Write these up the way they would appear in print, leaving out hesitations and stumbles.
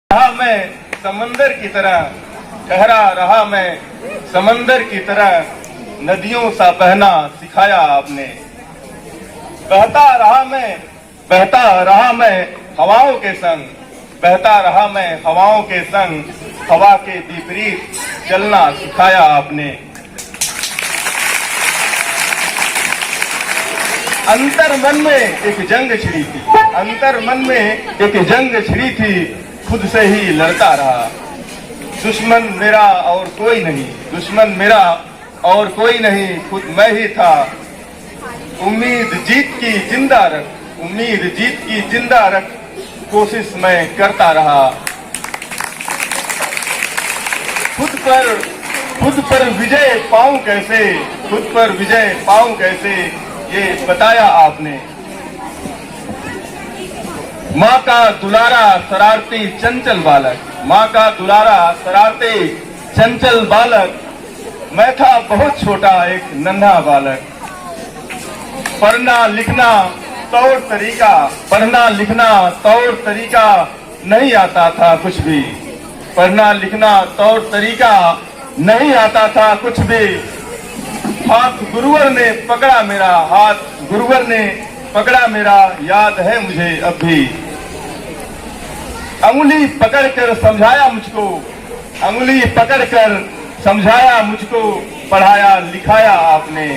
रहा मैं समंदर की तरह, ठहरा रहा मैं समंदर की तरह, नदियों सा बहना सिखाया आपने। बहता रहा मैं हवाओं के संग, बहता रहा मैं हवाओं के संग, हवा के विपरीत चलना सिखाया आपने। अंतर मन में एक जंग छिड़ी थी, अंतर मन में एक जंग छिड़ी थी, खुद से ही लड़ता रहा। दुश्मन मेरा और कोई नहीं, दुश्मन मेरा और कोई नहीं, खुद मैं ही था। उम्मीद जीत की जिंदा रख, उम्मीद जीत की जिंदा रख, कोशिश मैं करता रहा। खुद पर विजय पाऊं कैसे, खुद पर विजय पाऊं कैसे, ये बताया आपने। माँ का दुलारा शरारती चंचल बालक, माँ का दुलारा शरारती चंचल बालक, मैं था बहुत छोटा एक नन्हा बालक। पढ़ना लिखना तौर तरीका, पढ़ना लिखना तौर तरीका नहीं आता था कुछ भी, पढ़ना लिखना तौर तरीका नहीं आता था कुछ भी। हाथ गुरुवर ने पकड़ा मेरा, हाथ गुरुवर ने पकड़ा मेरा, याद है मुझे अब भी। अंगुली पकड़कर समझाया मुझको, अंगुली पकड़कर समझाया मुझको, पढ़ाया लिखाया आपने।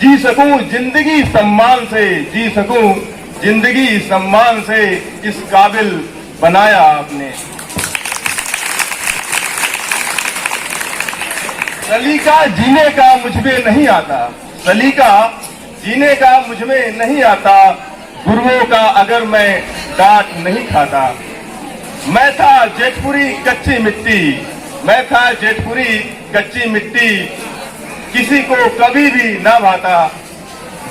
जी सकूं जिंदगी सम्मान से, जी सकूं जिंदगी सम्मान से, इस काबिल बनाया आपने। सलीका जीने का मुझमें नहीं आता, सलीका जीने का मुझमें नहीं आता, गुरुओं का अगर मैं डांट नहीं खाता। मैं था जेठपुरी कच्ची मिट्टी, मैं था जेठपुरी कच्ची मिट्टी, किसी को कभी भी ना भाता।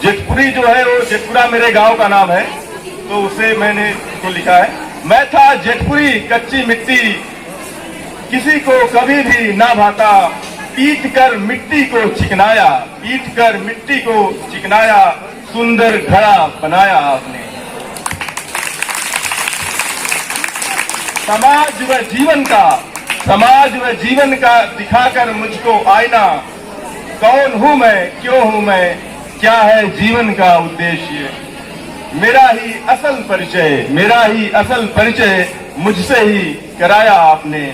जेठपुरी जो है वो जेठपुरा मेरे गांव का नाम है, तो उसे मैंने तो लिखा है। मैं था जेठपुरी कच्ची मिट्टी, किसी को कभी भी ना भाता, पीट कर मिट्टी को चिकनाया, पीट कर मिट्टी को चिकनाया, सुंदर घड़ा बनाया आपने। समाज व जीवन का, समाज व जीवन का दिखाकर मुझको आईना, कौन हूं मैं, क्यों हूं मैं, क्या है जीवन का उद्देश्य। मेरा ही असल परिचय, मेरा ही असल परिचय मुझसे ही कराया आपने।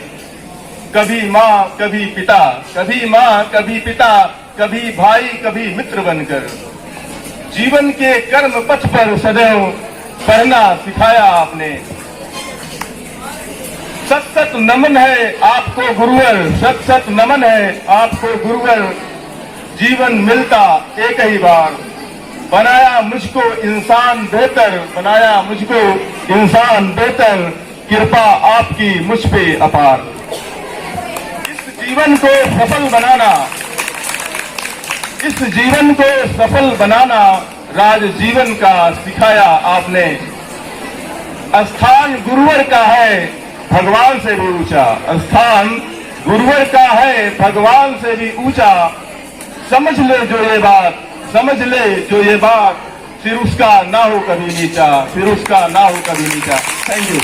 कभी माँ कभी पिता, कभी माँ कभी पिता, कभी भाई कभी मित्र बनकर, जीवन के कर्म पथ पर सदैव बढ़ना सिखाया आपने। सत सत नमन है आपको गुरुवर, सत सत नमन है आपको गुरुवर, जीवन मिलता एक ही बार, बनाया मुझको इंसान बेहतर, बनाया मुझको इंसान बेहतर, कृपा आपकी मुझ पे अपार। जीवन को सफल बनाना, इस जीवन को सफल बनाना, राज जीवन का सिखाया आपने। स्थान गुरुवर का है भगवान से भी ऊंचा, स्थान गुरुवर का है भगवान से भी ऊंचा, समझ ले जो ये बात, समझ ले जो ये बात, फिर उसका ना हो कभी नीचा, फिर उसका ना हो कभी नीचा। Thank you.